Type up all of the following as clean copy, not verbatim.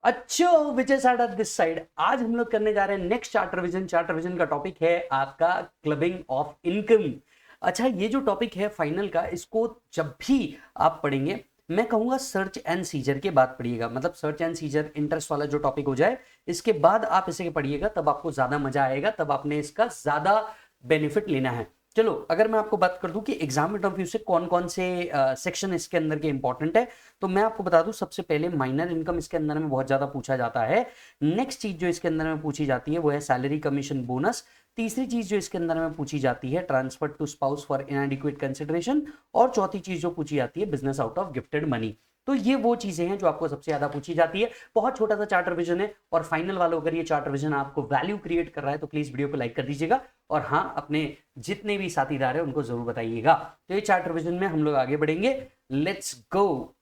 अच्छो विजय side this side. आज हम लोग करने जा रहे हैं next chart revision. Chart revision का टॉपिक है आपका क्लबिंग ऑफ इनकम। अच्छा, ये जो टॉपिक है फाइनल का, इसको जब भी आप पढ़ेंगे मैं कहूंगा सर्च एंड सीजर के बाद पढ़िएगा। मतलब सर्च एंड सीजर इंटरेस्ट वाला जो टॉपिक हो जाए इसके बाद आप इसे पढ़िएगा, तब आपको ज्यादा मजा आएगा, तब आपने इसका ज्यादा बेनिफिट लेना है। चलो, अगर मैं आपको बात कर दूं कि एग्जाम में व्यू से कौन कौन से सेक्शन इसके अंदर के इंपॉर्टेंट है, तो मैं आपको बता दूं सबसे पहले माइनर इनकम इसके अंदर में बहुत ज्यादा पूछा जाता है। नेक्स्ट चीज जो इसके अंदर में पूछी जाती है वो है सैलरी कमीशन बोनस। तीसरी चीज जो इसके अंदर में पूछी जाती है transfer to spouse for inadequate consideration. और चौथी चीज जो पूछी जाती है business out of gifted money. तो ये वो चीजें हैं जो आपको सबसे ज्यादा पूछी जाती है। बहुत छोटा सा चार्ट रिवीजन है, और फाइनल वालों अगर ये चार्ट रिवीजन आपको वैल्यू क्रिएट कर रहा है तो प्लीज वीडियो को लाइक कर दीजिएगा, और हाँ, अपने जितने भी साथीदार हैं उनको जरूर बताइएगा। तो ये चार्ट रिवीजन में हम लोग आगे बढ़ेंगे। Let's go.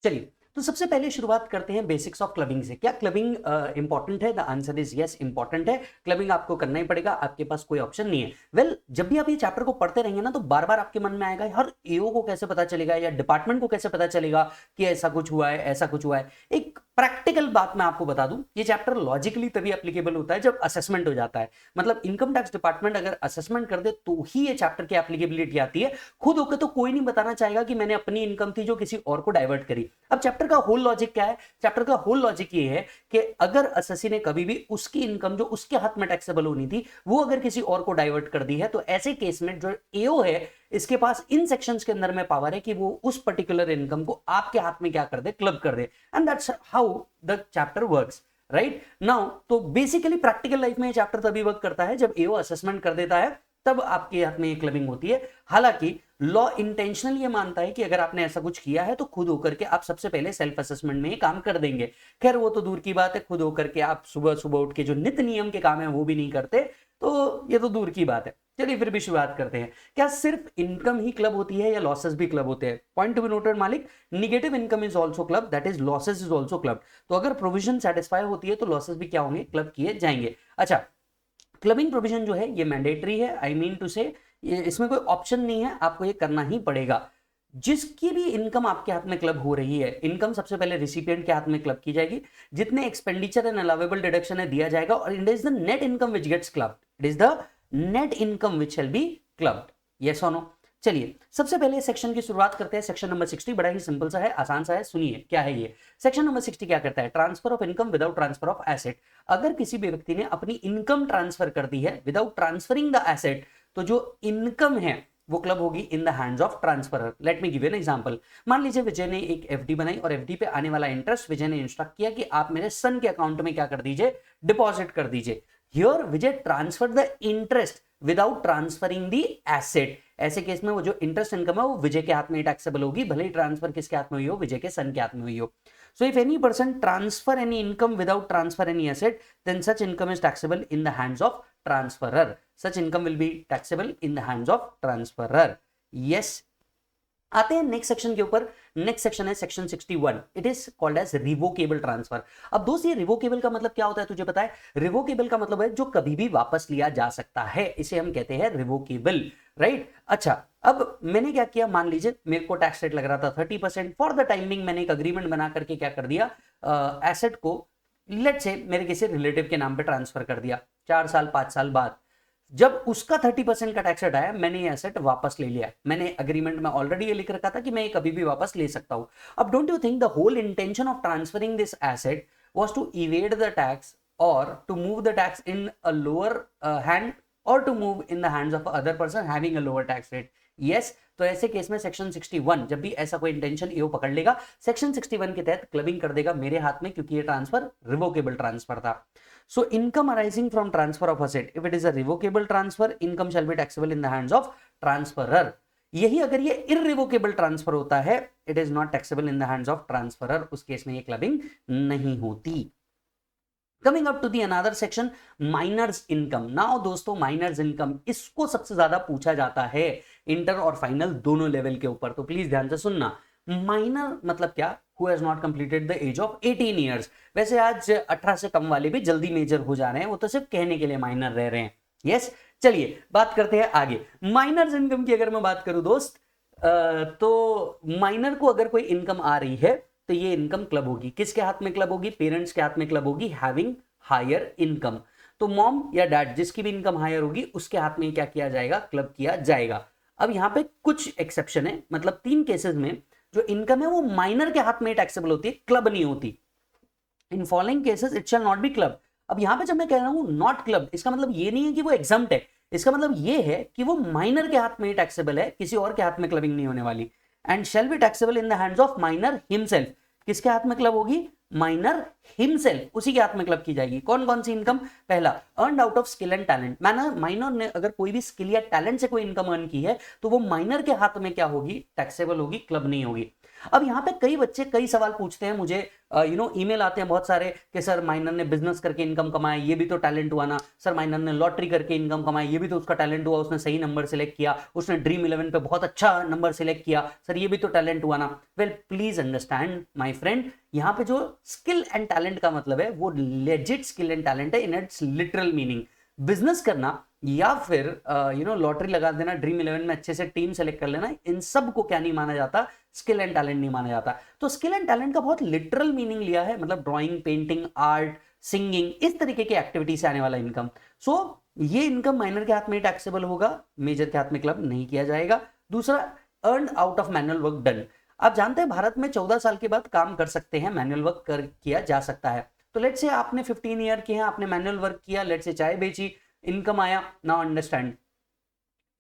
चलिए, तो सबसे पहले शुरुआत करते हैं बेसिक्स ऑफ क्लबिंग से। क्या क्लबिंग इंपॉर्टेंट है? The answer is yes, important है। क्लबिंग आपको करना ही पड़ेगा, आपके पास कोई ऑप्शन नहीं है। वेल, जब भी आप ये चैप्टर को पढ़ते रहेंगे ना, तो बार बार आपके मन में आएगा हर एओ को कैसे पता चलेगा या डिपार्टमेंट को कैसे पता चलेगा कि ऐसा कुछ हुआ है, ऐसा कुछ हुआ है। एक प्रैक्टिकल बात मैं आपको बता दूं, ये चैप्टर लॉजिकली तभी एप्लीकेबल होता है जब असेसमेंट हो जाता है। मतलब इनकम टैक्स डिपार्टमेंट अगर असेसमेंट कर दे तो ही ये चैप्टर की एप्लीकेबिलिटी आती है। खुद होकर तो कोई नहीं बताना चाहेगा कि मैंने अपनी इनकम थी जो किसी और को डाइवर्ट करी। अब चैप्टर का होल लॉजिक क्या है? चैप्टर का होल लॉजिक ये है कि अगर असेसी ने कभी भी उसकी इनकम जो उसके हाथ में टैक्सेबल होनी थी वो अगर किसी और को डाइवर्ट कर दी है, तो ऐसे केस में जो एओ है इसके पास इन सेक्शंस के अंदर में पावर है कि वो उस पर्टिकुलर इनकम को आपके हाथ में क्या कर दे, क्लब कर दे। And that's how the chapter works, right now. तो बेसिकली प्रैक्टिकल लाइफ में ये चैप्टर तभी वर्क करता है जब एओ असेसमेंट कर देता है, तब आपके हाथ में ये क्लबिंग होती है। हालांकि लॉ इंटेंशनल ये मानता है कि अगर आपने ऐसा कुछ किया है तो खुद होकर के आप सबसे पहले सेल्फ असेसमेंट में ही काम कर देंगे। खैर, वो तो दूर की बात है, खुद होकर के आप सुबह सुबह उठ के जो नित्य नियम के काम है वो भी नहीं करते, तो ये तो दूर की बात है। चलिए फिर भी शुरुआत करते हैं। क्या सिर्फ इनकम ही क्लब होती है या लॉसेस भी क्लब होते हैं? पॉइंट टू बी नोटेड मालिक, negative income is also club, that is losses is also club. तो अगर प्रोविजन सेटिस्फाई होती है तो लॉसेस भी क्या होंगे, क्लब किए जाएंगे। अच्छा, क्लबिंग प्रोविजन जो है ये मैंडेटरी है, आई मीन टू से इसमें कोई ऑप्शन नहीं है, आपको ये करना ही पड़ेगा। जिसकी भी इनकम आपके हाथ में क्लब हो रही है, इनकम सबसे पहले रिसिपिएंट के हाथ में क्लब की जाएगी। जितने एक्सपेंडिचर एंड अलाउेबल डिडक्शन है दिया जाएगा, और it is the net income which gets clubbed. It is the net income which will be clubbed. Yes और नो? चलिए, सबसे पहले सेक्शन की शुरुआत करते हैं। सेक्शन नंबर 60 बड़ा ही सिंपल सा है, आसान सा है। सुनिए क्या है ये सेक्शन नंबर 60 क्या करता है? Transfer of income without transfer of asset. अगर किसी भी व्यक्ति ने अपनी इनकम ट्रांसफर कर दी है विदाउट ट्रांसफरिंग द एसेट, तो जो इनकम है वो क्लब होगी इन the hands of transferor. Late me give an example. मान लीजिए विजय ने एक एफडी बनाई, और एफडी पे आने वाला इंटरेस्ट विजय ने इंस्ट्रक्ट किया कि आप मेरे सन के अकाउंट में क्या कर दीजिए, डिपॉजिट कर दीजिए। Here Vijay transfer the interest without transferring the asset. ऐसे केस में वो जो इंटरेस्ट इनकम है वो विजय के हाथ में टैक्सेबल होगी, भले ही ट्रांसफर किसके हाथ में हुई हो, विजय के सन के हाथ में हुई हो। So if any person transfer any income without transfer any asset, then such income is taxable in the hands of transferor. Such income will be taxable in the hands of transferor. Yes. आते हैं next section के ऊपर। Next section है section 61। It is called as revocable transfer. अब दोस्त, ये revocable का मतलब क्या होता है तुझे पता है? रिवोकेबल का मतलब है जो कभी भी वापस लिया जा सकता है, इसे हम कहते हैं रिवोकेबल, राइट? अच्छा, अब मैंने क्या किया, मान लीजिए मेरे को टैक्स रेट लग रहा था 30%। फॉर द टाइमिंग मैंने एक अग्रीमेंट बना करके क्या कर दिया, एसेट को लेट से मेरे किसी रिलेटिव के नाम पे ट्रांसफर कर दिया। 4 साल 5 साल बाद जब उसका 30% का टैक्स रेट आया, मैंने ये एसेट वापस ले लिया। मैंने एग्रीमेंट में ऑलरेडी ये लिख रखा था कि मैं ये कभी भी वापस ले सकता हूं। अब don't you think the whole intention of transferring this asset was to evade the tax, और to move the tax in a lower hand, और to move in the hands of other person having a lower tax rate? Yes. तो ऐसे case में section 61, जब भी ऐसा कोई intention एओ पकड़ लेगा, सेक्शन 61 के तहत क्लबिंग कर देगा मेरे हाथ में, क्योंकि ये ट्रांसफर रिवोकेबल ट्रांसफर था। So income arising from transfer of asset, if it is a revocable transfer, income shall be taxable in the hands of transferor. यही अगर ये irrevocable transfer होता है, it is not taxable in the hands of transferor, उस case में ये clubbing नहीं होती। Coming up to the another section, minors income. Now दोस्तों, minors income इसको सबसे ज्यादा पूछा जाता है इंटर और फाइनल दोनों लेवल के ऊपर, तो प्लीज ध्यान से सुनना। माइनर मतलब क्या? Who has not completed the age of 18 years. वैसे आज 18 से कम वाले भी जल्दी मेजर हो जा रहे हैं, वो तो सिर्फ कहने के लिए माइनर रह रहे हैं। यस, चलिए बात करते हैं आगे। माइनर्स इनकम की अगर मैं बात करूं दोस्त, तो माइनर को अगर कोई इनकम आ रही है तो ये इनकम क्लब होगी। किसके हाथ में क्लब होगी? पेरेंट्स के हाथ में क्लब होगी, हैविंग हायर इनकम। तो मॉम या डैड जिसकी भी इनकम हायर होगी उसके हाथ में क्या किया जाएगा? क्लब किया जाएगा। अब यहाँ पे कुछ एक्सेप्शन है, मतलब 3 केसेस में जो इनकम है वो माइनर के हाथ में टैक्सेबल होती है, क्लब नहीं होती। In following cases it shall not be club. अब यहां पे जब मैं कह रहा हूं नॉट क्लब, इसका मतलब ये नहीं है कि वो एग्जम्प्ट है, इसका मतलब ये है कि वो माइनर के हाथ में ही टैक्सेबल है, किसी और के हाथ में क्लबिंग नहीं होने वाली। And shall be taxable in the hands of minor himself. किसके हाथ में क्लब होगी? माइनर हिमसेल्फ, उसी के हाथ में क्लब की जाएगी। कौन कौन सी इनकम? पहला, earned out of skill and talent. Minor ने अगर कोई भी स्किल या टैलेंट से कोई इनकम अर्न की है तो वो माइनर के हाथ में क्या होगी? टैक्सेबल होगी, क्लब नहीं होगी। अब यहाँ पे कई बच्चे कई सवाल पूछते हैं मुझे, ईमेल आते हैं बहुत सारे कि सर माइनर ने बिजनेस करके इनकम कमाया, ये भी तो टैलेंट हुआ ना। सर माइनर ने लॉटरी करके इनकम कमाया, ये भी तो उसका टैलेंट हुआ, उसने सही नंबर सिलेक्ट किया, उसने ड्रीम 11 पे बहुत अच्छा नंबर सिलेक्ट किया, सर ये भी तो टैलेंट हुआ ना। Well please understand my friend, यहाँ पे जो स्किल एंड टैलेंट का मतलब है वो लेजिट स्किल एंड टैलेंट है in its literal meaning. Business करना या फिर लॉटरी लगा देना, ड्रीम 11 में अच्छे से टीम सेलेक्ट कर लेना, इन सब को क्या नहीं माना जाता? स्किल एंड टैलेंट नहीं माना जाता। तो स्किल एंड टैलेंट का बहुत लिटरल मीनिंग लिया है, मतलब ड्राइंग, पेंटिंग, आर्ट, सिंगिंग, इस तरीके की एक्टिविटी से आने वाला इनकम। सो ये इनकम माइनर के हाथ में टैक्सेबल होगा, मेजर के हाथ में क्लब नहीं किया जाएगा। दूसरा, earn out of manual work done. आप जानते हैं भारत में 14 साल के बाद काम कर सकते हैं, मैनुअल वर्क किया जा सकता है। तो लेट्स से आपने 15 ईयर किए हैं, आपने मैनुअल वर्क किया, लेट्स से चाय बेची, इनकम आया। नाउ अंडरस्टैंड,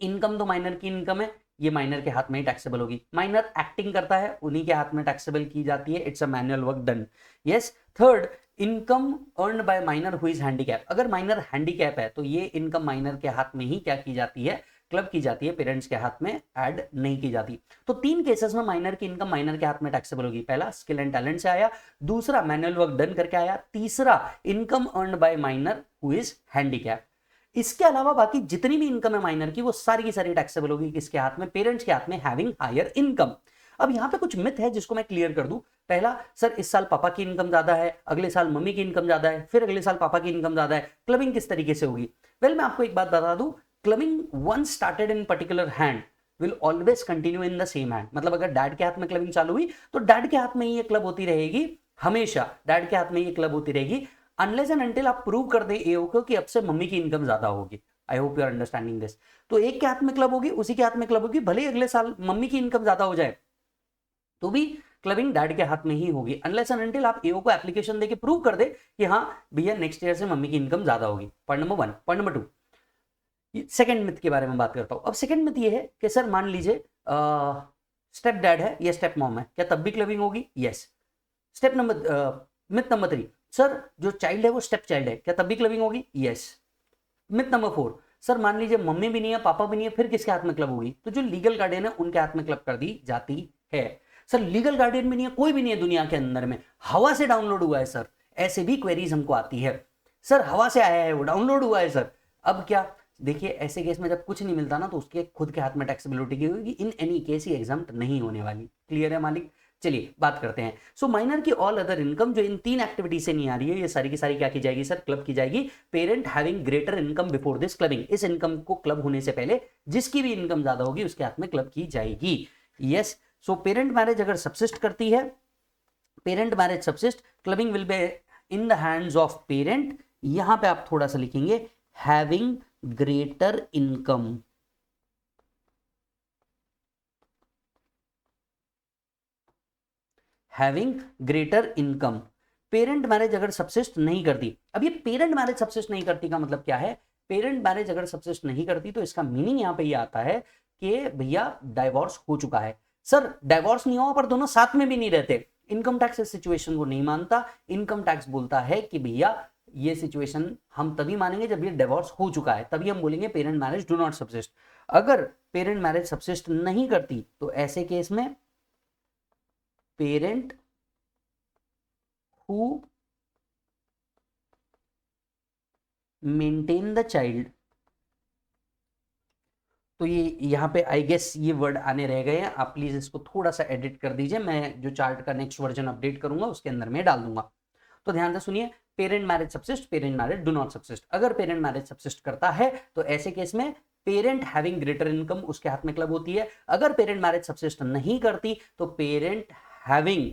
इनकम तो माइनर की इनकम है, ये माइनर के हाथ में ही टैक्सेबल होगी। माइनर एक्टिंग करता है, उन्हीं के हाथ में टैक्सेबल की जाती है, it's a manual work done. Yes. Third, income earn by minor who is handicap. अगर माइनर हैंडीकैप है तो ये इनकम माइनर के हाथ में ही क्या की जाती है? क्लब की जाती है, पेरेंट्स के हाथ में ऐड नहीं की जाती। तो 3 केसेस में माइनर की इनकम माइनर के हाथ में टैक्सेबल होगी। पहला, स्किल एंड टैलेंट से आया। दूसरा, मैनुअल वर्क डन करके आया। तीसरा, income earn by minor who is handicap. इसके अलावा बाकी जितनी भी इनकम है माइनर की वो सारी की सारी टैक्सेबल होगी। किसके हाथ में? पेरेंट्स के हाथ में, हैविंग हायर इनकम। अब यहां पे कुछ मिथ है जिसको मैं क्लियर कर दूं। पहला, सर इस साल पापा की इनकम ज्यादा है, अगले साल मम्मी की इनकम ज्यादा है, फिर अगले साल पापा की इनकम ज्यादा है, क्लबिंग किस तरीके से होगी? वेल मैं आपको एक बात बता दूं, clubbing once started in particular hand will always continue in the same hand. मतलब अगर डैड के हाथ में क्लबिंग चालू हुई तो डैड के हाथ में ही ये क्लब होती रहेगी, हमेशा डैड के हाथ में ये क्लब होती रहेगी, अनलेस एंड अनटिल आप प्रूव कर दे एओ को कि अब से मम्मी की इनकम ज्यादा होगी। I hope you are understanding this. तो एक के हाथ में क्लब होगी, उसी के हाथ में क्लब होगी, भले ही अगले साल मम्मी की इनकम ज्यादा हो जाए तो भी क्लबिंग डैड के हाथ में ही होगी, अनलेस एंड अनटिल आप एओ को एप्लीकेशन देके प्रूव कर दे कि हाँ भैया नेक्स्ट ईयर से मम्मी की इनकम ज्यादा होगी। Point number 1। Point number 2, second myth के बारे में बात करता हूं। अब सेकंड मिथ ये है कि सर मान लीजिए स्टेप डैड है या स्टेप मॉम है, क्या तब भी क्लबिंग होगी? Yes. Step number myth number 3, sir जो चाइल्ड है वो स्टेप चाइल्ड है, क्या तब भी क्लबिंग होगी? यस। मिथ नंबर 4, सर मान लीजिए मम्मी भी नहीं है, पापा भी नहीं है, फिर किसके हाथ में क्लब होगी? तो जो लीगल गार्डियन है उनके हाथ में क्लब कर दी जाती है। सर लीगल गार्डियन भी नहीं है, कोई भी नहीं है दुनिया के अंदर में, हवा से डाउनलोड हुआ है सर, ऐसे भी क्वेरीज हमको आती है। सर हवा से आया है, वो डाउनलोड हुआ है सर, अब क्या? देखिए ऐसे केस में जब कुछ नहीं मिलता ना तो उसके खुद के हाथ में टैक्सेबिलिटी की होगी, in any case he exempt नहीं होने वाली। क्लियर है मालिक? चलिए बात करते हैं। सो माइनर की ऑल अदर इनकम जो इन 3 एक्टिविटी से नहीं आ रही है, ये सारी की सारी क्या की जाएगी सर? क्लब की जाएगी। Parent having greater income before this clubbing, इस इनकम को क्लब होने से पहले जिसकी भी इनकम ज्यादा होगी उसके हाथ में क्लब की जाएगी। यस। सो पेरेंट मैरिज अगर सबसिस्ट करती है, parent marriage subsist, clubbing will be in the hands of parent. यहां पे आप थोड़ा सा लिखेंगे having greater income. Having greater income. Parent marriage अगर सबसिस्ट नहीं करती, अब ये पेरेंट मैरिज सबसिस्ट नहीं करती का मतलब क्या है? पेरेंट मैरिज अगर सबसिस्ट नहीं करती तो इसका मीनिंग यहां पे ये आता है कि भैया डाइवोर्स हो चुका है। सर डाइवोर्स नहीं हुआ पर दोनों साथ में भी नहीं रहते, इनकम टैक्स इस सिचुएशन को नहीं मानता। इनकम टैक्स बोलता है कि भैया ये सिचुएशन हम तभी मानेंगे जब ये डिवोर्स हो चुका है, तभी हम बोलेंगे parent marriage do not subsist. अगर पेरेंट मैरिज सबसिस्ट नहीं करती तो ऐसे केस में parent who maintain the child, तो ये यहाँ पे आई गेस ये वर्ड आने रह गए हैं, आप प्लीज इसको थोड़ा सा एडिट कर दीजिए, मैं जो चार्ट का नेक्स्ट वर्जन अपडेट करूंगा उसके अंदर में डाल दूंगा। तो ध्यान से सुनिए, parent marriage subsist, parent marriage do not subsist. अगर पेरेंट मैरिज सबसिस्ट करता है तो ऐसे केस में पेरेंट हैविंग ग्रेटर इनकम उसके हाथ में क्लब होती है। अगर पेरेंट मैरिज सबसिस्ट नहीं करती तो parent having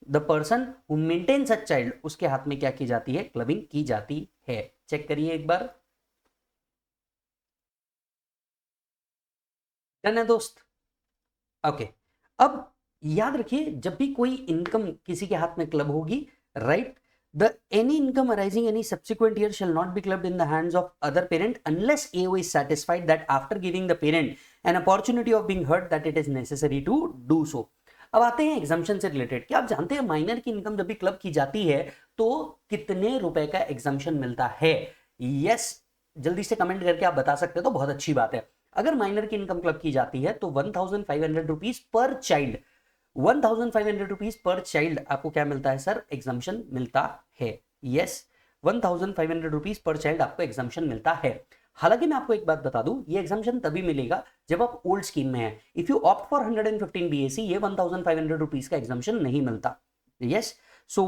the person who maintain such child, उसके हाथ में क्या की जाती है, क्लबिंग की जाती है। चेक करिए एक बार, डन है दोस्त। ओके, अब याद रखिए जब भी कोई इनकम किसी के हाथ में क्लब होगी, right, the any income arising any subsequent year shall not be clubbed in the hands of other parent unless AO is satisfied that after giving the parent an opportunity of being heard that it is necessary to do so। अब आते हैं exemption से related. क्या आप जानते हैं minor की income जब भी क्लब की जाती है तो कितने रुपए का एग्जाम्पशन मिलता है? यस, जल्दी से कमेंट करके आप बता सकते हो तो बहुत अच्छी बात है। अगर माइनर की इनकम क्लब की जाती है तो 1500 rupees per child, 1500 rupees per child आपको क्या मिलता है सर, एग्जाम्पशन मिलता है। यस, 1500 रुपीज पर चाइल्ड आपको एग्जाम्पशन मिलता है। हालांकि मैं आपको एक बात बता दूं, ये एग्जाम्पशन तभी मिलेगा जब आप ओल्ड स्कीम में है। If you opt for 115 BAC, ये 1500 रुपीज का एग्जाम्पशन नहीं मिलता। Yes, so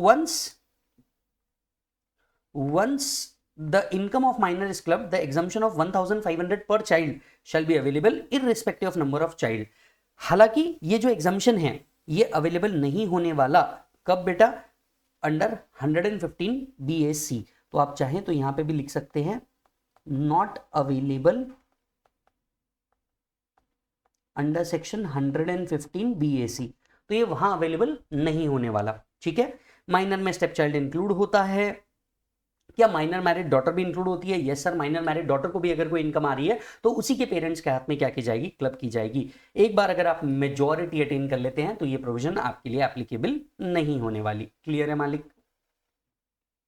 once the income of minor is clubbed, the exemption of 1500 per child shall be available irrespective of number of child। हालांकि ये जो exemption है ये अवेलेबल नहीं होने वाला कब बेटा, अंडर 115 BAC। तो आप चाहें तो यहां पे भी लिख सकते हैं not available under section 115 BAC, तो ये वहां अवेलेबल नहीं होने वाला। ठीक है, माइनर में स्टेप चाइल्ड इंक्लूड होता है। क्या माइनर मैरिड डॉटर भी इंक्लूड होती है? Yes sir, minor married daughter को भी अगर कोई इनकम आ रही है तो उसी के पेरेंट्स के हाथ में क्या की जाएगी, क्लब की जाएगी। एक बार अगर आप मेजॉरिटी अटेन कर लेते हैं तो ये प्रोविजन आपके लिए एप्लीकेबल नहीं होने वाली। क्लियर है मालिक?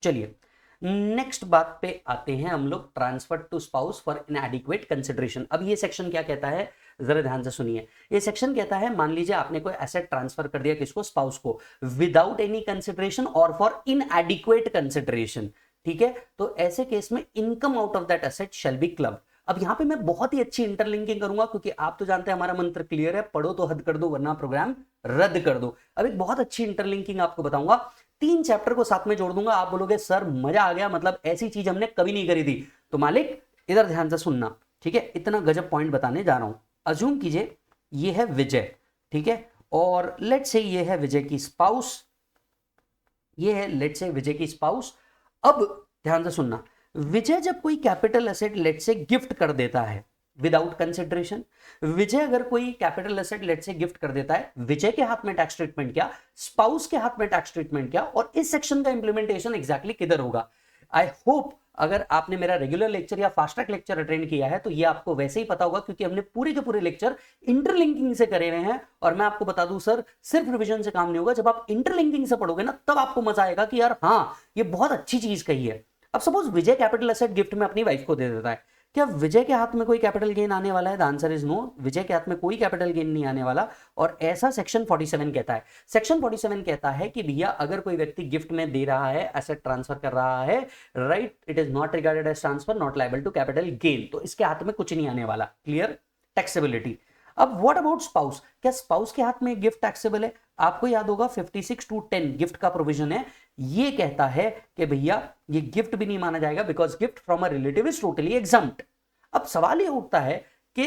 चलिए नेक्स्ट बात पे आते हैं हम लोग, transfer to spouse for inadequate consideration. अब ये सेक्शन क्या कहता है, जरा ध्यान से सुनिए। ये सेक्शन कहता है मान लीजिए आपने कोई एसेट ट्रांसफर कर दिया, किसको, स्पाउस को, विदाउट एनी कंसिडरेशन और फॉर इनएडिक्वेट कंसिडरेशन। ठीक है, तो ऐसे केस में income out of that asset shall be club. अब यहां पे मैं बहुत ही अच्छी इंटरलिंकिंग करूंगा क्योंकि आप तो जानते हैं हमारा मंत्र क्लियर है, पढ़ो तो हद कर दो वरना प्रोग्राम रद्द कर दो। अब एक बहुत अच्छी इंटरलिंकिंग आपको बताऊंगा, 3 चैप्टर को साथ में जोड़ दूंगा। आप बोलोगे सर मजा आ गया, मतलब ऐसी चीज हमने कभी नहीं करी थी। तो मालिक इधर ध्यान से सुनना, ठीक है, इतना गजब पॉइंट बताने जा रहा हूं। अज्यूम कीजिए ये है विजय, ठीक है, और लेट्स से ये है विजय की स्पाउस, ये है लेट्स से विजय की स्पाउस। अब ध्यान से सुनना, विजय जब कोई कैपिटल एसेट लेट से गिफ्ट कर देता है विदाउट कंसिडरेशन, विजय अगर कोई कैपिटल एसेट लेट से गिफ्ट कर देता है, विजय के हाथ में टैक्स ट्रीटमेंट क्या, स्पाउस के हाथ में टैक्स ट्रीटमेंट क्या, और इस सेक्शन का इंप्लीमेंटेशन एग्जैक्टली किधर होगा। आई होप अगर आपने मेरा रेगुलर लेक्चर या फास्ट ट्रैक लेक्चर अटेंड किया है तो ये आपको वैसे ही पता होगा क्योंकि हमने पूरे के पूरे लेक्चर इंटरलिंकिंग से करे हुए हैं। और मैं आपको बता दूं सर, सिर्फ रिवीजन से काम नहीं होगा, जब आप इंटरलिंकिंग से पढ़ोगे ना तब आपको मजा आएगा कि यार हाँ ये बहुत अच्छी चीज कही है। अब सपोज विजय कैपिटल एसेट गिफ्ट में अपनी वाइफ को दे देता है, क्या विजय के हाथ में कोई कैपिटल गेन आने वाला है? द आंसर इज नो, विजय के हाथ में कोई कैपिटल गेन नहीं आने वाला। और ऐसा सेक्शन 47 कहता है। सेक्शन 47 कहता है कि भैया अगर कोई व्यक्ति गिफ्ट में दे रहा है, एसेट ट्रांसफर कर रहा है, right, it is not regarded as transfer, not liable to capital gain, तो इसके हाथ में कुछ नहीं आने वाला। क्लियर? टैक्सेबिलिटी। अब व्हाट अबाउट स्पाउस? क्या स्पाउस के हाथ में गिफ्ट टैक्सेबल है? आपको याद होगा 56(2)(10 गिफ्ट का प्रोविजन है, ये कहता है कि भैया ये गिफ्ट भी नहीं माना जाएगा because gift from a relative is totally exempt. अब सवाल ये उठता है कि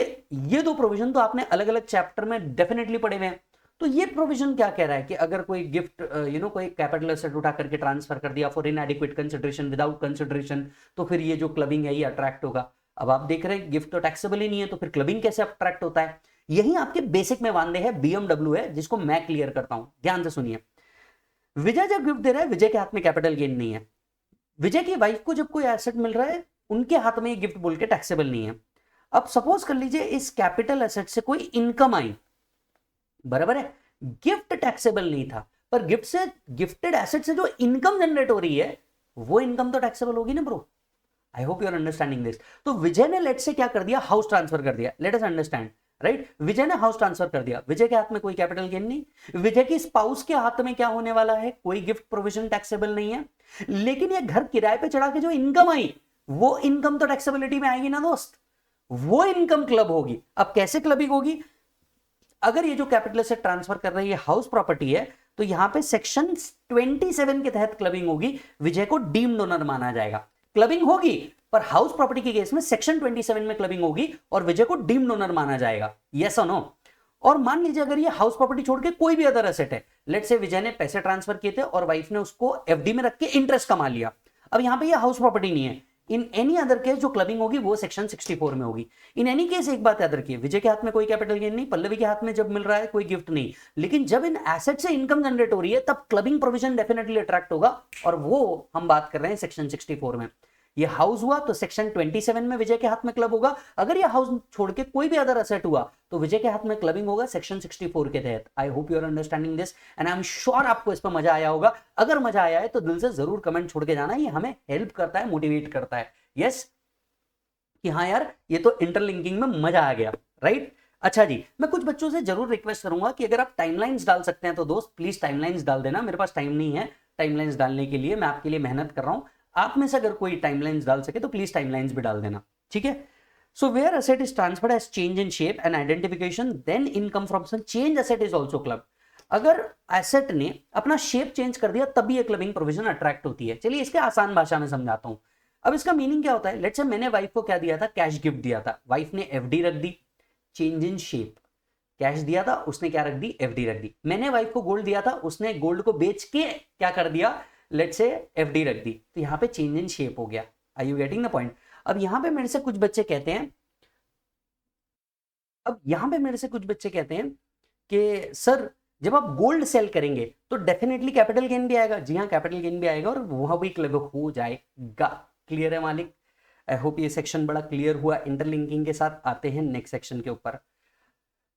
ये दो प्रोविजन तो आपने अलग अलग चैप्टर में डेफिनेटली पढ़े हुए हैं, तो ये प्रोविजन क्या कह रहा है कि अगर कोई गिफ्ट कोई कैपिटल एसेट उठा करके ट्रांसफर कर दिया for inadequate consideration, without consideration, तो फिर ये जो क्लबिंग है ये अट्रैक्ट होगा। अब आप देख रहे हैं गिफ्ट तो टैक्सेबल ही नहीं है, तो फिर क्लबिंग कैसे अट्रैक्ट होता है? यही आपके बेसिक में वांदे है, BMW है, जिसको मैं क्लियर करता हूं। ध्यान से सुनिए, विजय जब गिफ्ट दे रहा है, विजय के हाथ में कैपिटल गेन नहीं है। विजय की वाइफ को जब कोई एसेट मिल रहा है, उनके हाथ में ये गिफ्ट बोल के टैक्सेबल नहीं है। अब सपोज कर लीजिए इस कैपिटल एसेट से कोई इनकम आई, बराबर है, गिफ्ट टैक्सेबल नहीं था, पर गिफ्ट से, गिफ्टेड एसेट से जो इनकम जनरेट हो रही है वो इनकम तो टैक्सेबल होगी ना bro. I hope you are understanding this. तो विजय ने लेट से क्या कर दिया, हाउस ट्रांसफर कर दिया। लेट अस अंडरस्टैंड, राइट, विजय ने हाउस ट्रांसफर कर दिया, विजय के हाथ में कोई कैपिटल गेन नहीं, विजय की स्पाउस के हाथ में क्या होने वाला है, कोई गिफ्ट प्रोविजन टैक्सेबल नहीं है, लेकिन ये घर किराए पे चढ़ा के जो इनकम आई वो इनकम तो टैक्सेबिलिटी में आएगी ना दोस्त, वो इनकम क्लब होगी। अब कैसे क्लबिंग होगी? अगर ये जो कैपिटल से ट्रांसफर कर रही है हाउस प्रॉपर्टी है, तो यहां पे सेक्शन 27 के तहत क्लबिंग होगी, विजय को डीम्ड ओनर माना जाएगा। क्लबिंग होगी पर हाउस प्रॉपर्टी के केस में सेक्शन 27 में क्लबिंग होगी और विजय को डीम्ड ओनर माना जाएगा। यस और नो? और मान लीजिए अगर ये हाउस प्रॉपर्टी छोड़ के कोई भी अदर एसेट है, लेट से विजय ने पैसे ट्रांसफर किए थे और वाइफ ने उसको एफडी में रख के इंटरेस्ट कमा लिया, अब यहां पे ये हाउस प्रॉपर्टी नहीं है, इन एनी अदर केस जो क्लबिंग होगी वो सेक्शन 64 में होगी। इन एनी केस एक बात याद रखिए, विजय के हाथ में कोई कैपिटल गेन नहीं, पल्लवी के हाथ में जब मिल रहा है कोई गिफ्ट नहीं, लेकिन जब इन एसेट से इनकम जनरेट हो रही है तब क्लबिंग प्रोविजन डेफिनेटली अट्रैक्ट होगा, और वो हम बात कर रहे हैं सेक्शन 64 में। ये हाउस हुआ तो सेक्शन 27 में विजय के हाथ में क्लब होगा, अगर ये हाउस छोड़ के कोई भी अदर एसेट हुआ तो विजय के हाथ में क्लबिंग होगा सेक्शन 64 के तहत। I hope you are understanding this and I am sure आपको इस पर मजा आया होगा। अगर मजा आया है तो दिल से जरूर कमेंट छोड़ के जाना, ये हमें हेल्प करता है, मोटिवेट करता है। यस कि हाँ यार ये तो इंटरलिंकिंग में मजा आ गया, राइट। अच्छा जी, मैं कुछ बच्चों से जरूर रिक्वेस्ट करूंगा कि अगर आप टाइमलाइंस डाल सकते हैं तो दोस्त प्लीज टाइमलाइंस डाल देना, मेरे पास टाइम नहीं है टाइमलाइंस डालने के लिए, मैं आपके लिए मेहनत कर रहा हूं, आप में से अगर कोई टाइमलाइंस डाल सके तो प्लीज टाइमलाइंस भी डाल देना, ठीक है। So where asset is transferred as change in shape and identification then income from some change asset is also club. अगर एसेट ने अपना शेप चेंज कर दिया तब भी ये क्लबिंग प्रोविजन अट्रैक्ट होती है। चलिए इसके आसान भाषा में समझाता हूं। अब इसका मीनिंग क्या होता है, लेट्स से मैंने वाइफ को क्या दिया था, कैश गिफ्ट दिया था, वाइफ ने एफडी रख दी, चेंज इन शेप, कैश दिया था उसने क्या रख दी, एफडी रख दी। मैंने वाइफ को गोल्ड दिया था, उसने गोल्ड को बेच के क्या कर दिया, लेट्स से एफडी रख दी, तो यहां पे चेंज इन शेप हो गया। Are you getting the point. अब यहां पे मेरे से कुछ बच्चे कहते हैं कि सर जब आप गोल्ड सेल करेंगे तो डेफिनेटली कैपिटल गेन भी आएगा। जी हाँ, कैपिटल गेन भी आएगा और वहां भी क्लब हो जाएगा। क्लियर है मालिक? आई होप ये सेक्शन बड़ा क्लियर हुआ। इंटरलिंकिंग के साथ आते हैं नेक्स्ट सेक्शन के ऊपर,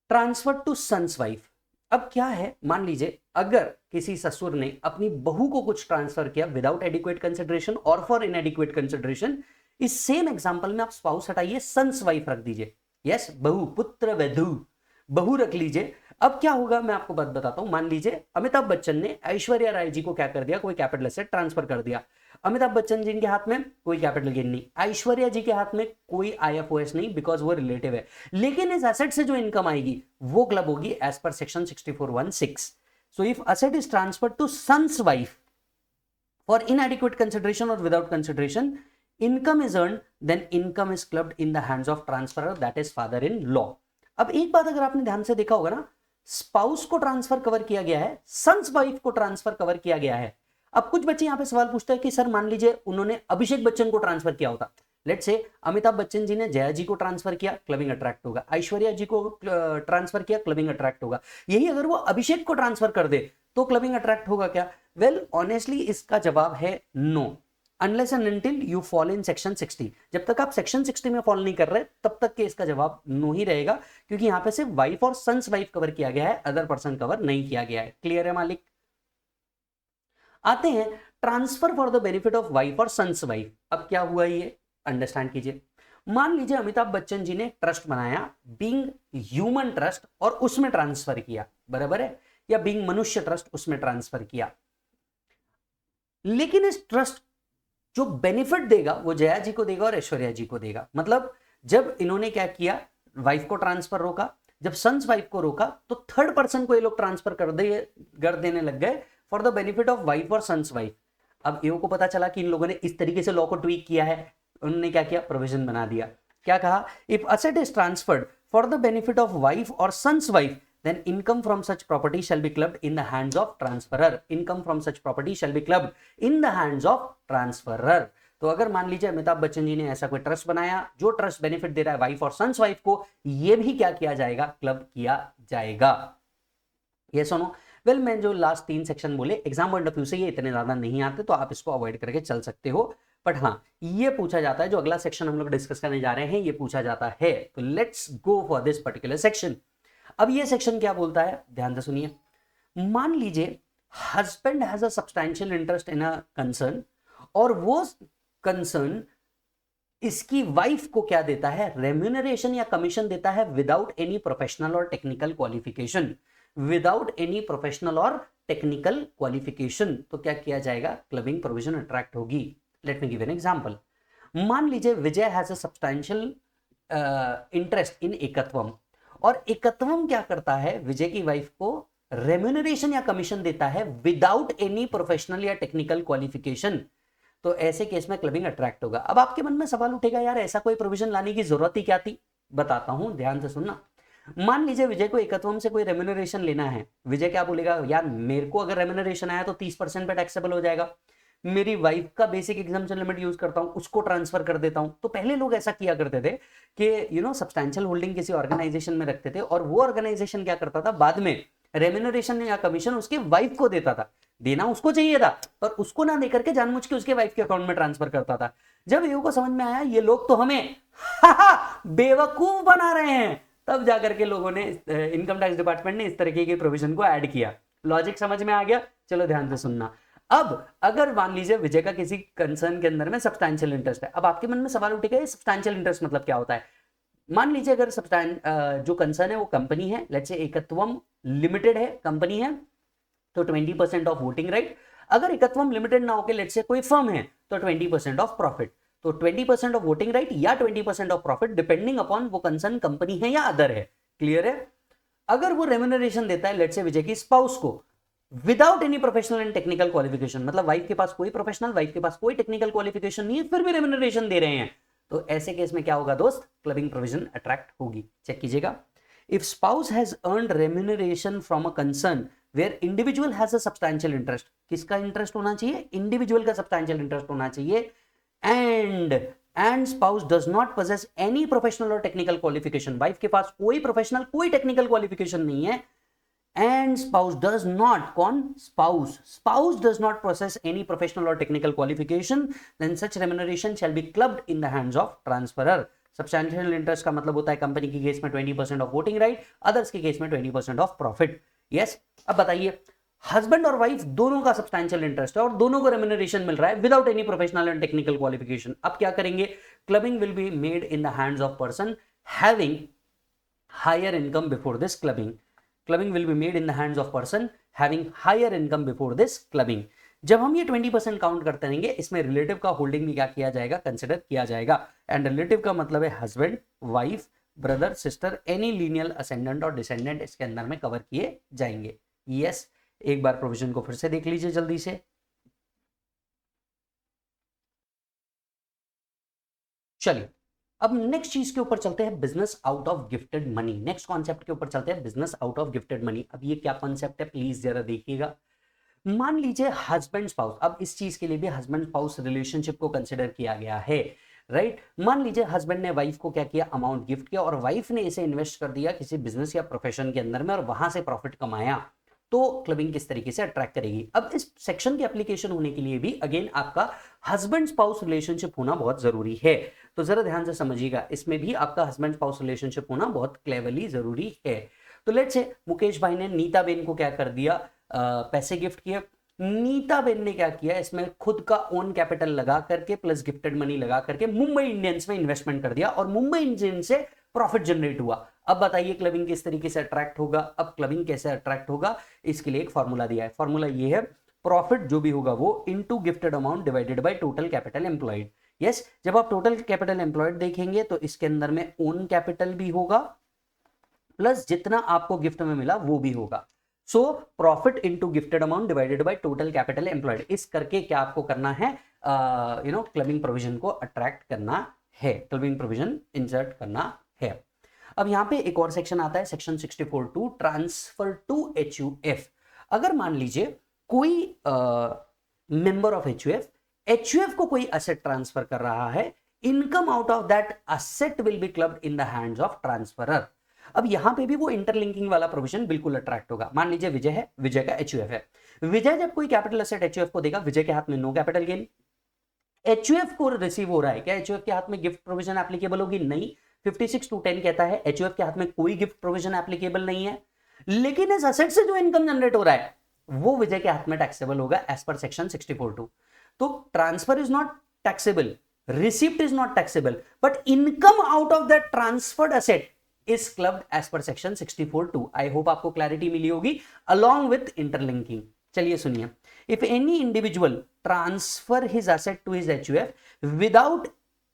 ट्रांसफर टू सन्स वाइफ। अब क्या है, मान लीजिए अगर किसी ससुर ने अपनी बहू को कुछ ट्रांसफर किया विदाउट एडिक्वेट कंसिडरेशन और फॉर इनएडिक्वेट कंसिडरेशन, इस सेम एग्जांपल में आप स्पाउस हटाइए, सन्स वाइफ रख दीजिए। यस, बहू, पुत्र वधू, बहू रख लीजिए। अब क्या होगा मैं आपको बात बताता हूं। मान लीजिए अमिताभ बच्चन ने ऐश्वर्या राय जी को क्या कर दिया, कोई कैपिटल एसेट ट्रांसफर कर दिया। अमिताभ बच्चन जी के हाथ में कोई कैपिटल गेन नहीं, ऐश्वर्या जी के हाथ में कोई आईएफओएस नहीं, बिकॉज वो रिलेटिव है, लेकिन इस एसेट से जो इनकम आएगी वो क्लब होगी as per section 64(1)(6). So if asset is transferred to sons wife for inadequate consideration और without consideration, income is earned, then income is clubbed in the hands of transferor, that is father in law. अब एक बात अगर आपने ध्यान से देखा होगा ना, स्पाउस को ट्रांसफर कवर किया गया है, सन्स वाइफ को ट्रांसफर कवर किया गया है। अब कुछ बच्चे यहां पे सवाल पूछते हैं कि सर मान लीजिए उन्होंने अभिषेक बच्चन को ट्रांसफर किया होता, लेट्स से अमिताभ बच्चन जी ने जया जी को ट्रांसफर किया, क्लबिंग अट्रैक्ट होगा, ऐश्वर्या जी को ट्रांसफर किया, क्लबिंग अट्रैक्ट होगा। यही अगर वो अभिषेक को ट्रांसफर कर दे तो क्लबिंग अट्रैक्ट होगा क्या? वेल ऑनेस्टली इसका जवाब है no, unless and until you fall in section 60। जब तक आप सेक्शन 60 में फॉल नहीं कर रहे तब तक के इसका जवाब नो ही रहेगा, क्योंकि यहां पे सिर्फ वाइफ और सन्स वाइफ कवर किया गया है, अदर पर्सन कवर नहीं किया गया है। क्लियर है मालिक? आते हैं transfer for the benefit of wife और सन्स वाइफ। अब क्या हुआ ये अंडरस्टैंड कीजिए। मान लीजिए अमिताभ बच्चन जी ने ट्रस्ट बनाया, बीइंग ह्यूमन ट्रस्ट, और उसमें ट्रांसफर किया, बराबर है, या बीइंग मनुष्य ट्रस्ट उसमें ट्रांसफर किया, लेकिन इस ट्रस्ट जो बेनिफिट देगा वो जया जी को देगा और ऐश्वर्या जी को देगा। मतलब जब इन्होंने क्या किया, वाइफ को ट्रांसफर रोका, जब सन्स वाइफ को रोका तो थर्ड पर्सन को ये लोग ट्रांसफर कर देने लग गए for the benefit of wife और सन्स वाइफ। अब ईओ को पता चला कि इन लोगों ने इस तरीके से लॉ को ट्वीक किया है, उन्होंने क्या किया, प्रोविजन बना दिया। क्या कहा, if asset is transferred for the benefit of wife और sons wife, then income from such property shall be clubbed in the hands of transferor. Income from such property shall be clubbed in the hands of transferor. तो अगर मान लीजिए अमिताभ बच्चन जी ने ऐसा कोई trust बनाया जो ट्रस्ट बेनिफिट दे रहा है वाइफ और सन्स वाइफ को, ये भी क्या किया जाएगा, क्लब किया जाएगा। ये सुनो, वेल मैं जो लास्ट 3 सेक्शन बोले एग्जाम पॉइंट ऑफ व्यू से ये इतने ज्यादा नहीं आते, तो आप इसको अवॉइड करके चल सकते हो, बट हाँ ये पूछा जाता है, जो अगला सेक्शन हम लोग डिस्कस करने जा रहे हैं ये पूछा जाता है। तो let's go for this particular section. अब ये सेक्शन क्या बोलता है, ध्यान से सुनिए। मान लीजिए husband has a substantial interest in a concern, और वो कंसर्न इसकी वाइफ को क्या देता है, रेम्यूनरेशन या कमीशन देता है विदाउट एनी प्रोफेशनल और technical qualification, without any professional और टेक्निकल क्वालिफिकेशन, तो क्या किया जाएगा, क्लबिंग प्रोविजन अट्रैक्ट होगी। Let me give an example. मान लीजिए Vijay has a substantial interest in Ekatvam, और एकत्वम क्या करता है, विजय की वाइफ को रेम्यूनरेशन या कमीशन देता है विदाउट एनी प्रोफेशनल या टेक्निकल क्वालिफिकेशन, तो ऐसे केस में क्लबिंग अट्रैक्ट होगा। अब आपके मन में सवाल उठेगा, यार ऐसा कोई प्रोविजन लाने की जरूरत ही क्या थी? बताता हूं, ध्यान से सुनना। मान लीजिए विजय को एकत्वम से कोई रेम्यूनरेशन लेना है, विजय क्या बोलेगा, यार मेरे को अगर रेम्यूनरेशन आया तो 30% पे टैक्सेबल हो जाएगा, मेरी वाइफ का बेसिक एग्जाम्पशन लिमिट यूज करता हूं, उसको ट्रांसफर कर देता हूं। तो पहले लोग ऐसा किया करते थे कि सब्सटैंशियल होल्डिंग किसी ऑर्गेनाइजेशन में रखते थे और वो ऑर्गेनाइजेशन क्या करता था, बाद में रेम्यूनरेशन या कमीशन उसके वाइफ को देता था। देना उसको चाहिए था पर उसको ना देकर के जानबूझ के उसके वाइफ के अकाउंट में ट्रांसफर करता था। जब ईयू को समझ में आया ये लोग तो हमें बेवकूफ बना रहे हैं, तब जाकर के लोगों ने, इनकम टैक्स डिपार्टमेंट ने इस तरीके के प्रोविजन को ऐड किया। लॉजिक समझ में आ गया? चलो ध्यान से सुनना। अब अगर मान लीजिए विजय का किसी कंसर्न के अंदर में सब्सटैंशियल इंटरेस्ट है, अब आपके मन में सवाल उठेगा ये सब्सटैंशियल इंटरेस्ट मतलब क्या होता है। मान लीजिए अगर जो कंसर्न है वो कंपनी है, लेट्स से एकत्वम लिमिटेड है, कंपनी है, तो 20% ऑफ वोटिंग राइट। अगर एकत्वम लिमिटेड ना होकर लेट्स से कोई फर्म है तो 20% ऑफ प्रॉफिट। तो 20% ऑफ वोटिंग राइट या 20% ऑफ प्रॉफिट डिपेंडिंग अपॉन वो कंसर्न कंपनी है या अदर है। क्लियर है? अगर वो रेम्यूनरेशन देता है लेट्स से विजय की स्पाउस को without any professional and technical qualification, मतलब वाइफ के पास कोई प्रोफेशनल, वाइफ के पास कोई टेक्निकल क्वालिफिकेशन नहीं है, फिर भी रेम्यूनरेशन दे रहे हैं, तो ऐसे केस में क्या होगा दोस्त, क्लबिंग प्रोविजन अट्रैक्ट होगी। चेक कीजिएगा। If spouse has earned remuneration from a concern where individual has a substantial interest, किसका इंटरेस्ट होना चाहिए, इंडिविजुअल का सब्सटैंशियल इंटरेस्ट होना चाहिए, and spouse does not possess any professional और टेक्निकल क्वालिफिकेशन, वाइफ के पास कोई प्रोफेशनल कोई टेक्निकल क्वालिफिकेशन नहीं है, and spouse does not, कौन, spouse does not possess any professional or technical qualification, then such remuneration shall be clubbed in the hands of transferor। substantial interest का मतलब होता है कंपनी की केस में 20% ऑफ वोटिंग राइट, अदर्स की case में 20% of profit. Yes, अब बताइए हस्बैंड और वाइफ दोनों का सब्सटैंशियल इंटरेस्ट है और दोनों को रेम्यूनरेशन मिल रहा है without any professional and technical qualification. अब क्या करेंगे, clubbing will be made in the hands of person having higher income before this clubbing. Clubbing will be made in the hands of person having higher income before this clubbing. जब हम ये 20% count करते रहेंगे, इसमें relative का holding भी क्या किया जाएगा, कंसिडर किया जाएगा। एंड रिलेटिव का मतलब है husband, wife, brother, sister, any lineal ascendant और डिसेंडेंट इसके अंदर में कवर किए जाएंगे। यस, एक बार प्रोविजन को फिर से देख लीजिए जल्दी से। चलिए अब नेक्स्ट चीज के ऊपर चलते हैं, business out of gifted money. Next concept के ऊपर चलते हैं, business out of gifted money. अब ये क्या कॉन्सेप्ट है प्लीज जरा देखिएगा। मान लीजिए हस्बैंड स्पाउस, अब इस चीज के लिए भी हस्बैंड स्पाउस रिलेशनशिप को कंसिडर किया गया है, राइट। मान लीजिए हस्बैंड ने वाइफ को क्या किया, अमाउंट गिफ्ट किया और वाइफ ने इसे इन्वेस्ट कर दिया किसी बिजनेस या प्रोफेशन के अंदर में और वहां से प्रॉफिट कमाया, तो क्लबिंग किस तरीके से अट्रैक्ट करेगी। अब इस सेक्शन की एप्लीकेशन होने के लिए भी अगेन आपका हस्बैंड स्पाउस रिलेशनशिप होना बहुत जरूरी है। तो जरा ध्यान से समझिएगा, इसमें भी आपका हस्बैंड स्पाउस रिलेशनशिप होना बहुत क्लेवरली जरूरी है। तो लेट्स से मुकेश भाई ने नीता बेन को क्या कर दिया, पैसे गिफ्ट किए। नीता बेन ने क्या किया, इसमें खुद का ओन कैपिटल लगा करके प्लस गिफ्टेड मनी लगा करके मुंबई इंडियंस में इन्वेस्टमेंट कर दिया और मुंबई इंडियंस से प्रॉफिट जनरेट हुआ। अब बताइए क्लबिंग किस तरीके से अट्रैक्ट होगा। अब क्लबिंग कैसे अट्रैक्ट होगा, इसके लिए एक फॉर्मूला दिया है। फॉर्मूला ये है, प्रॉफिट जो भी होगा वो into gifted amount divided by total capital employed. Yes, जब आप टोटल कैपिटल एम्प्लॉयड देखेंगे तो इसके अंदर में ओन कैपिटल भी होगा प्लस जितना आपको गिफ्ट में मिला वो भी होगा। So profit into gifted amount divided by total capital employed. इस करके क्या आपको करना है, क्लबिंग प्रोविजन को अट्रैक्ट करना है, क्लबिंग प्रोविजन इंसर्ट करना है। अब यहां पे एक और सेक्शन आता है, सेक्शन 64(2) ट्रांसफर टू एचयूएफ। अगर मान लीजिए कोई मेंबर ऑफ एचयूएफ को कोई असेट ट्रांसफर कर रहा है, income out of that asset will be clubbed in the hands of transferor. अब यहां पे भी वो इंटरलिंकिंग वाला प्रोविजन बिल्कुल अट्रैक्ट होगा। मान लीजिए विजय है, विजय का एचयूएफ है, विजय जब कोई कैपिटल असेट एचयूएफ को देगा, विजय के हाथ में नो कैपिटल गेन, एचयूएफ को रिसीव हो रहा है, क्या एचयूएफ के हाथ में गिफ्ट प्रोविजन एप्लीकेबल होगी, नहीं। 56(2)(10) कहता है एचयूएफ के हाथ में कोई गिफ्ट प्रोविजन एप्लीकेबल नहीं है, लेकिन इस असेट से जो इनकम जनरेट हो रहा है वो विजय के हाथ में टैक्सेबल होगा एज पर सेक्शन 64(2). तो transfer is not taxable, receipt is not taxable, but income out of that transferred asset is clubbed as per section 64(2). I hope आपको क्लैरिटी मिली होगी अलोंग विथ इंटरलिंकिंग। चलिए सुनिए, if any individual transfer his asset to his HUF without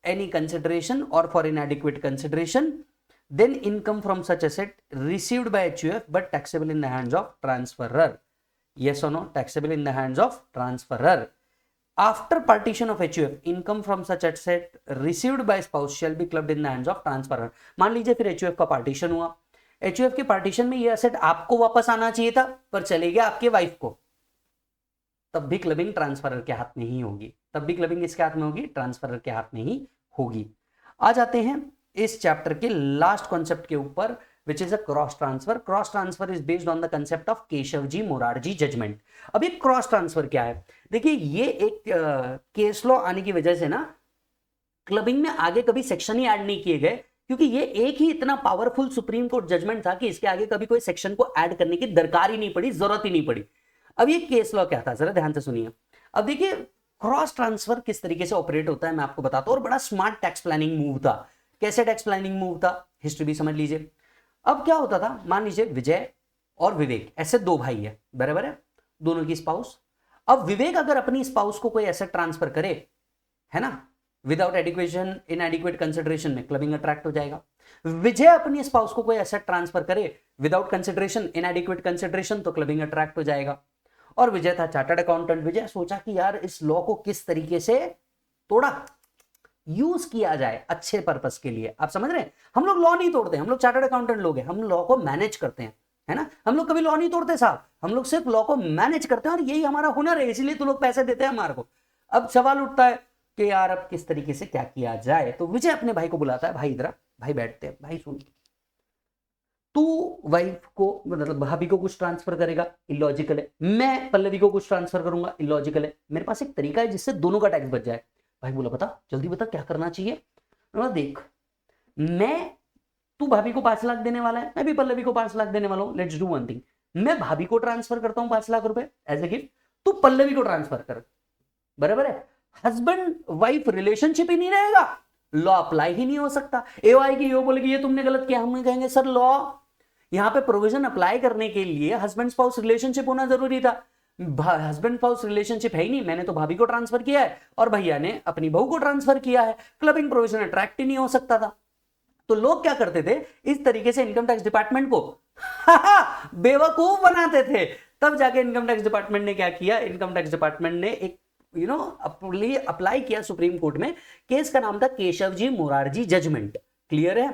any consideration or for inadequate consideration, then income from such asset received by HUF but taxable in the hands of transferor. Yes or no? Taxable in the hands of transferor. After partition of HUF, income from such asset received by spouse shall be clubbed in the hands of transferor. मान लीजिए फिर HUF का partition हुआ, HUF के partition में ये asset आपको वापस आना चाहिए था पर चले गया आपके वाइफ को, तब भी क्लबिंग ट्रांसफरर के हाथ में ही होगी, तब भी क्लबिंग किसके हाथ में होगी? ट्रांसफरर के हाथ में ही होगी। आ जाते हैं इस चैप्टर के लास्ट कॉन्सेप्ट के ऊपर, which is a cross transfer. Cross transfer is based on the concept of Keshavji Morarji judgement. अब ये क्रॉस ट्रांसफर क्या है? देखिए ये एक केस लॉ आने की वजह से ना क्लबिंग में आगे कभी सेक्शन ही ऐड नहीं किए गए, क्योंकि ये एक ही इतना पावरफुल सुप्रीम कोर्ट जजमेंट था कि इसके आगे कभी कोई सेक्शन को ऐड करने की दरकार ही नहीं पड़ी, जरूरत ही नहीं पड़ी। अब ये केस लॉ क्या था, जरा ध्यान से सुनिए। अब देखिए क्रॉस ट्रांसफर किस तरीके से ऑपरेट होता है मैं आपको बताता हूं, और बड़ा स्मार्ट टैक्स प्लानिंग मूव था। कैसे टैक्स प्लानिंग मूव था, हिस्ट्री भी समझ लीजिए। अब क्या होता था, मान लीजिए विजय और विवेक ऐसे दो भाई है, बराबर है, दोनों की स्पाउस। अब विवेक अगर अपनी स्पाउस को कोई एसेट ट्रांसफर करे, है ना, विदाउट एडिक्वेशन इनएडिक्वेट कंसिडरेशन में क्लबिंग अट्रैक्ट हो जाएगा। विजय अपनी स्पाउस को कोई एसेट ट्रांसफर करे विदाउट कंसिडरेशन इनएडिक्वेट कंसिडरेशन, तो क्लबिंग अट्रैक्ट हो जाएगा। और विजय था चार्टर्ड अकाउंटेंट, विजय सोचा कि यार इस लॉ को किस तरीके से थोड़ा यूज किया जाए अच्छे पर्पस के लिए। आप समझ रहे हैं, हम लोग लॉ नहीं तोड़ते, हम लोग चार्टर्ड अकाउंटेंट लोग हैं, हम लॉ को मैनेज करते हैं, है ना। हम लोग कभी लॉ नहीं तोड़ते साहब, हम लोग सिर्फ लॉ को मैनेज करते हैं, और यही हमारा हुनर है, इसीलिए तो लोग पैसे देते हैं हमारे को। अब सवाल उठता है कि यार अब किस तरीके से क्या किया जाए, तो विजय अपने भाई को बुलाता है, भाई इधर, भाई बैठते हैं, भाई सुन, तू वाइफ को मतलब भाभी को कुछ ट्रांसफर करेगा, इलॉजिकल है। मैं पल्लवी को कुछ ट्रांसफर करूंगा, इलॉजिकल है। मेरे पास एक तरीका है जिससे दोनों का टैक्स बच जाए। भाई बोला बता, जल्दी बता क्या करना चाहिए। देख, तू भाभी को 5 लाख देने वाला है, मैं भी पल्लवी को 5 लाख देने वाला हूं। लेट्स डू वन थिंग, मैं भाभी को ट्रांसफर करता हूं 5 लाख रुपए एज ए गिफ्ट, तू पल्लवी को ट्रांसफर कर, बराबर है। हस्बैंड वाइफ रिलेशनशिप ही नहीं रहेगा, लॉ अप्लाई ही नहीं हो सकता। एओ आएगी, एओ बोलेगी ये तुमने गलत किया, हम कहेंगे सर लॉ यहां पे प्रोविजन अप्लाई करने के लिए हस्बैंड स्पाउस रिलेशनशिप होना जरूरी था। हस्बैंड स्पाउस रिलेशनशिप है ही नहीं, मैंने तो भाभी को ट्रांसफर किया है और भैया ने अपनी बहू को ट्रांसफर किया है, क्लबिंग प्रोविजन अट्रैक्ट ही नहीं हो सकता था। तो लोग क्या करते थे, इस तरीके से इनकम टैक्स डिपार्टमेंट को बेवकूफ बनाते थे। तब जाके इनकम टैक्स डिपार्टमेंट ने क्या किया, इनकम टैक्स डिपार्टमेंट ने एक अप्लाई किया सुप्रीम कोर्ट में। केस का नाम था केशवजी मोरारजी जजमेंट। क्लियर है?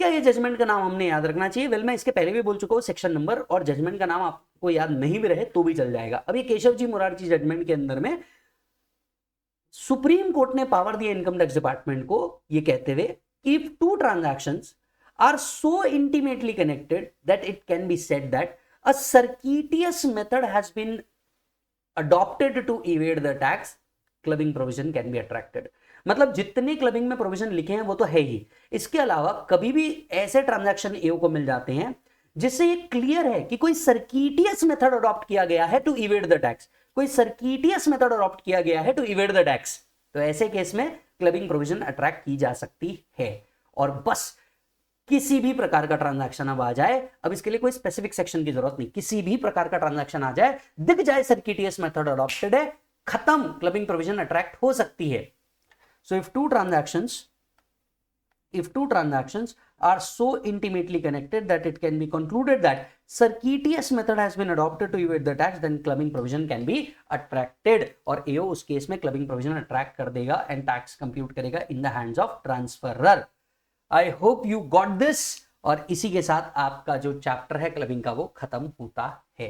क्या ये जजमेंट का नाम हमने याद रखना चाहिए? वेल मैं इसके पहले भी बोल चुका हूं, सेक्शन नंबर और जजमेंट का नाम आपको याद नहीं भी रहे तो भी चल जाएगा। अब ये केशवजी मोरारजी जजमेंट के अंदर में सुप्रीम कोर्ट ने पावर दिया इनकम टैक्स डिपार्टमेंट को, ये कहते हुए if two transactions are so intimately connected that it can be said that a circuitous method has been adopted to evade the tax, clubbing provision can be attracted। मतलब जितने clubbing में provision लिखे हैं वो तो है ही, इसके अलावा कभी भी ऐसे ट्रांजैक्शन एओ को मिल जाते हैं जिससे ये क्लियर है कि कोई सर्किटियस मेथड अडॉप्ट किया गया है टू इवेड द टैक्स, कोई सर्किटियस मेथड अडॉप्ट किया गया है टू इवेड द टैक्स, तो ऐसे केस में क्लबिंग प्रोविजन अट्रैक्ट की जा सकती है। और बस किसी भी प्रकार का ट्रांजैक्शन अब आ जाए, अब इसके लिए कोई स्पेसिफिक सेक्शन की जरूरत नहीं, किसी भी प्रकार का ट्रांजैक्शन आ जाए, दिख जाए सर्किटियस मेथड अडॉप्टेड है, खत्म, क्लबिंग प्रोविजन अट्रैक्ट हो सकती है। So if two transactions are so intimately connected that it can be concluded that circuitous method has been adopted to evade the tax, then clubbing provision can be attracted। और AO उस case में clubbing provision attract कर देगा and tax compute करेगा in the hands of transferor। I hope you got this। और इसी के साथ आपका जो चैप्टर है क्लबिंग का वो खत्म होता है।